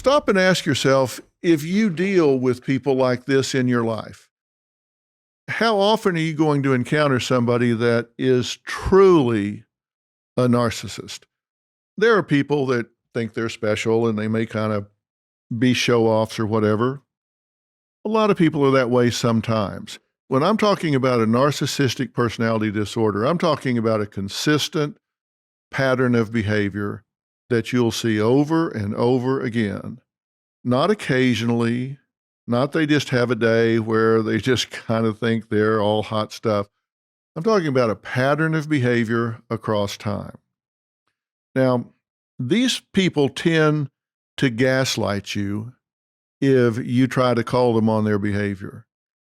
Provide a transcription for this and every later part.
stop and ask yourself, if you deal with people like this in your life, how often are you going to encounter somebody that is truly a narcissist? There are people that think they're special and they may kind of be show-offs or whatever. A lot of people are that way sometimes. When I'm talking about a narcissistic personality disorder, I'm talking about a consistent pattern of behavior that you'll see over and over again. Not occasionally, not they just have a day where they just kind of think they're all hot stuff. I'm talking about a pattern of behavior across time. Now, these people tend to gaslight you if you try to call them on their behavior.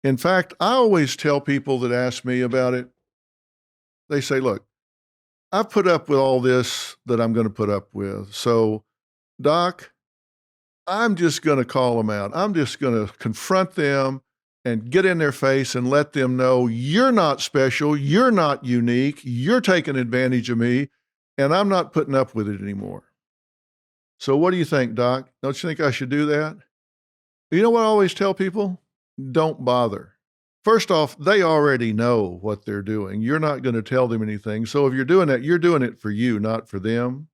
In fact, I always tell people that ask me about it, they say, look, I've put up with all this that I'm going to put up with. So, Doc, I'm just going to call them out. I'm just going to confront them and get in their face and let them know you're not special, you're not unique, you're taking advantage of me, and I'm not putting up with it anymore. So what do you think, Doc? Don't you think I should do that? You know what I always tell people? Don't bother. First off, they already know what they're doing. You're not going to tell them anything. So if you're doing that, you're doing it for you, not for them,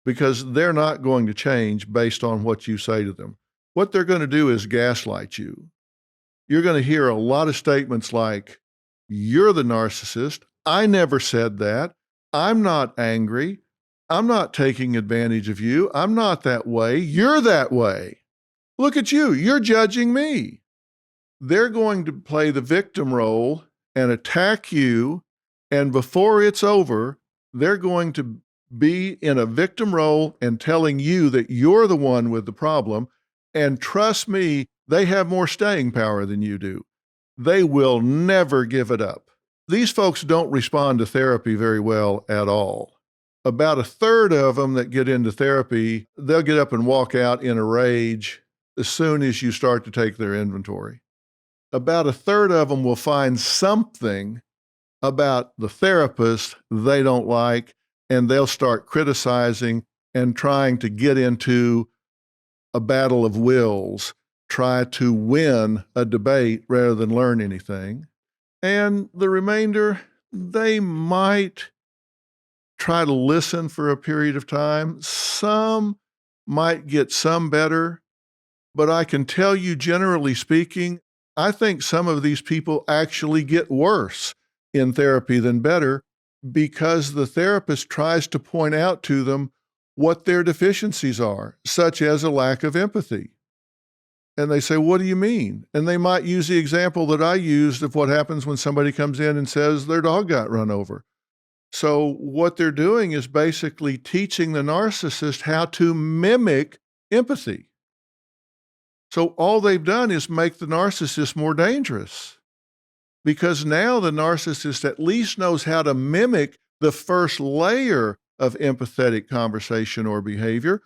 because they're not going to change based on what you say to them. What they're going to do is gaslight you. You're going to hear a lot of statements like, you're the narcissist. I never said that. I'm not angry. I'm not taking advantage of you. I'm not that way. You're that way. Look at you. You're judging me. They're going to play the victim role and attack you. And before it's over, they're going to be in a victim role and telling you that you're the one with the problem. And trust me, they have more staying power than you do. They will never give it up. These folks don't respond to therapy very well at all. About a third of them that get into therapy, they'll get up and walk out in a rage as soon as you start to take their inventory. About a third of them will find something about the therapist they don't like, and they'll start criticizing and trying to get into a battle of wills, try to win a debate rather than learn anything. And the remainder, they might try to listen for a period of time. Some might get some better, but I can tell you, generally speaking, I think some of these people actually get worse in therapy than better, because the therapist tries to point out to them what their deficiencies are, such as a lack of empathy. And they say, what do you mean? And they might use the example that I used of what happens when somebody comes in and says their dog got run over. So what they're doing is basically teaching the narcissist how to mimic empathy. So all they've done is make the narcissist more dangerous, because now the narcissist at least knows how to mimic the first layer of empathetic conversation or behavior.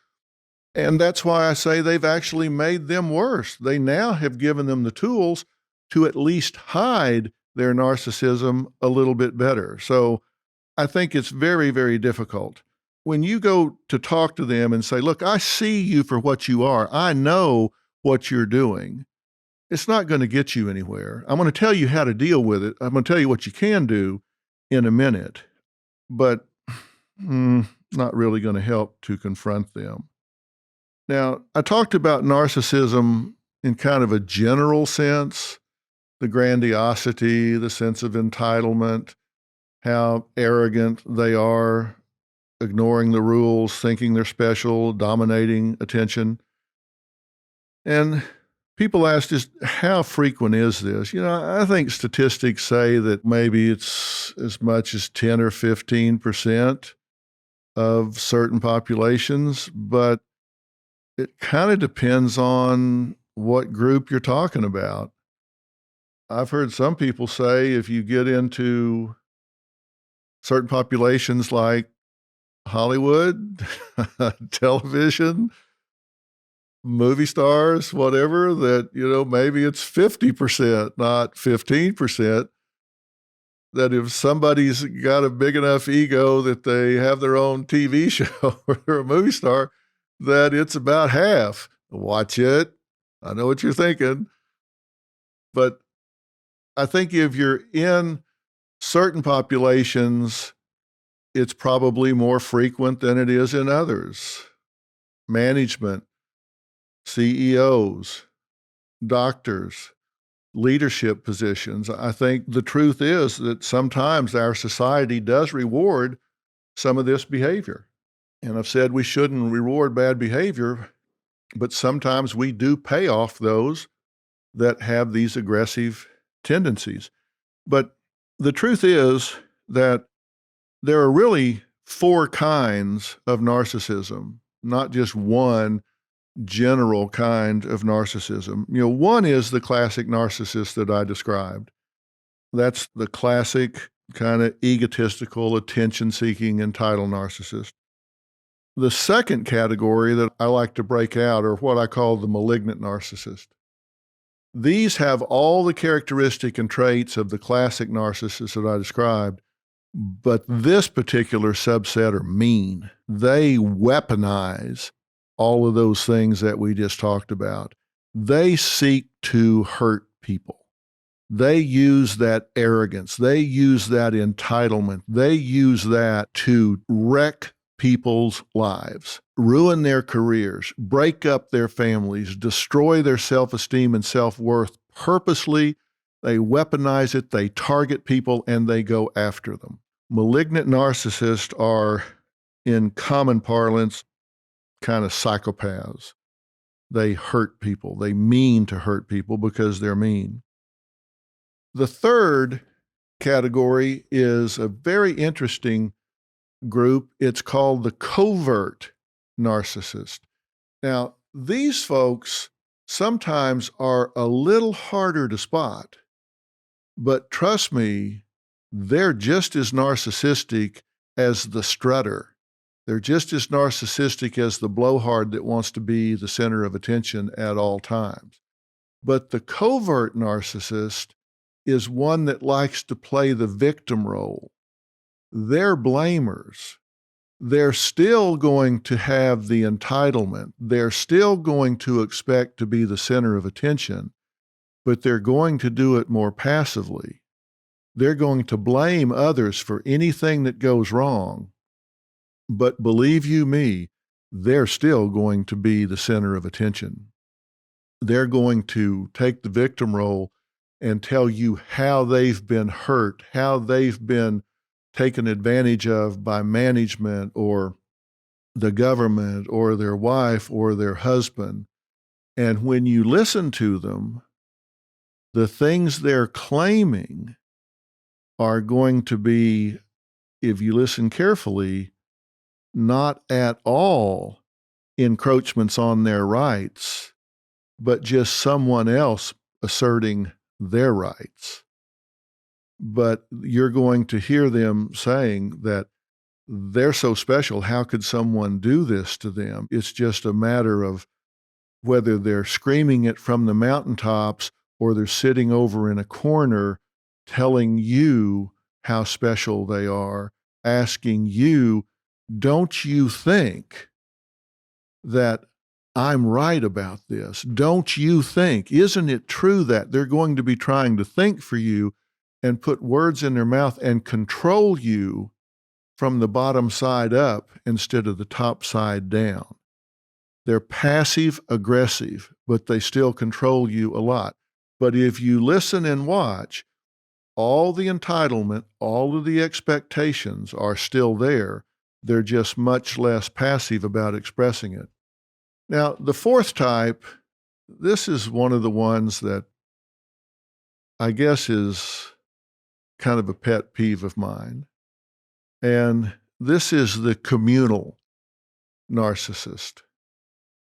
And that's why I say they've actually made them worse. They now have given them the tools to at least hide their narcissism a little bit better. So I think it's very, very difficult. When you go to talk to them and say, look, I see you for what you are. I know what you're doing. It's not going to get you anywhere. I'm going to tell you how to deal with it. I'm going to tell you what you can do in a minute, but not really going to help to confront them. Now, I talked about narcissism in kind of a general sense, the grandiosity, the sense of entitlement, how arrogant they are, ignoring the rules, thinking they're special, dominating attention. And people ask just how frequent is this? You know, I think statistics say that maybe it's as much as 10 or 15% of certain populations, but it kind of depends on what group you're talking about. I've heard some people say if you get into certain populations like Hollywood, television, movie stars, whatever, that, you know, maybe it's 50%, not 15%, that if somebody's got a big enough ego that they have their own TV show or they're a movie star, that it's about half. Watch it. I know what you're thinking. But I think if you're in certain populations, it's probably more frequent than it is in others. Management, CEOs, doctors, leadership positions. I think the truth is that sometimes our society does reward some of this behavior. And I've said we shouldn't reward bad behavior, but sometimes we do pay off those that have these aggressive tendencies. But the truth is that there are really four kinds of narcissism, not just one general kind of narcissism. One is the classic narcissist that I described. That's the classic kind of egotistical, attention-seeking, entitled narcissist. The second category that I like to break out are what I call the malignant narcissist. These have all the characteristic and traits of the classic narcissist that I described, but this particular subset are mean. They weaponize all of those things that we just talked about. They seek to hurt people. They use that arrogance. They use that entitlement. They use that to wreck people's lives, ruin their careers, break up their families, destroy their self-esteem and self-worth purposely. They weaponize it, they target people, and they go after them. Malignant narcissists are, in common parlance, kind of psychopaths. They hurt people. They mean to hurt people because they're mean. The third category is a very interesting group. It's called the covert narcissist. Now, these folks sometimes are a little harder to spot, but trust me, they're just as narcissistic as the strutter. They're just as narcissistic as the blowhard that wants to be the center of attention at all times. But the covert narcissist is one that likes to play the victim role. They're blamers. They're still going to have the entitlement. They're still going to expect to be the center of attention, but they're going to do it more passively. They're going to blame others for anything that goes wrong. But believe you me, they're still going to be the center of attention. They're going to take the victim role and tell you how they've been hurt, how they've been taken advantage of by management or the government or their wife or their husband. And when you listen to them, the things they're claiming are going to be, if you listen carefully, not at all encroachments on their rights, but just someone else asserting their rights. But you're going to hear them saying that they're so special. How could someone do this to them? It's just a matter of whether they're screaming it from the mountaintops or they're sitting over in a corner telling you how special they are, asking you, don't you think that I'm right about this? Don't you think? Isn't it true that they're going to be trying to think for you and put words in their mouth and control you from the bottom side up instead of the top side down? They're passive aggressive, but they still control you a lot. But if you listen and watch, all the entitlement, all of the expectations are still there. They're just much less passive about expressing it. Now, the fourth type, this is one of the ones that I guess is kind of a pet peeve of mine. And this is the communal narcissist.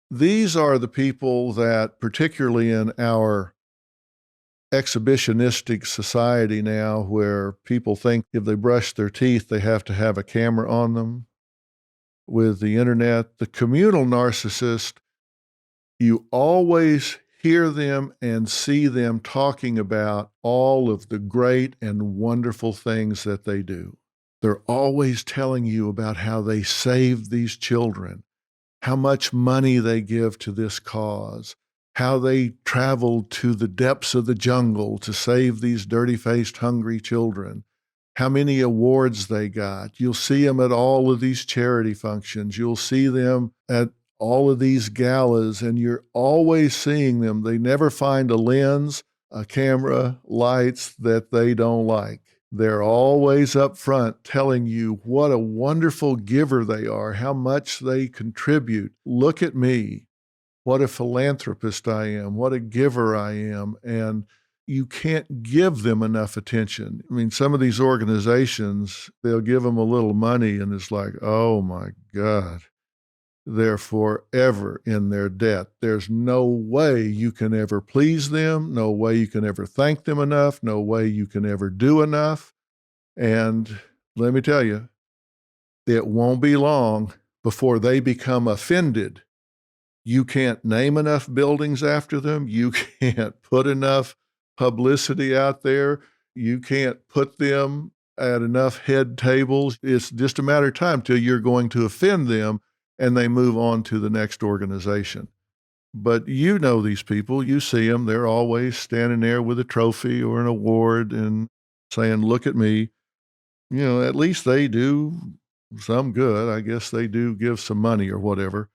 These are the people that, particularly in our exhibitionistic society now, where people think if they brush their teeth, they have to have a camera on them. With the internet, the communal narcissist, you always hear them and see them talking about all of the great and wonderful things that they do. They're always telling you about how they saved these children, how much money they give to this cause, how they traveled to the depths of the jungle to save these dirty-faced, hungry children, how many awards they got. You'll see them at all of these charity functions. You'll see them at all of these galas, and you're always seeing them. They never find a lens, a camera, lights that they don't like. They're always up front telling you what a wonderful giver they are, how much they contribute. Look at me. What a philanthropist I am. What a giver I am. And you can't give them enough attention. I mean, some of these organizations, they'll give them a little money and it's like, oh my God, they're forever in their debt. There's no way you can ever please them, no way you can ever thank them enough, no way you can ever do enough. And let me tell you, it won't be long before they become offended. You can't name enough buildings after them. You can't put enough publicity out there. You can't put them at enough head tables. It's just a matter of time till you're going to offend them and they move on to the next organization. But you know these people, you see them, they're always standing there with a trophy or an award and saying, look at me. At least they do some good. I guess they do give some money or whatever.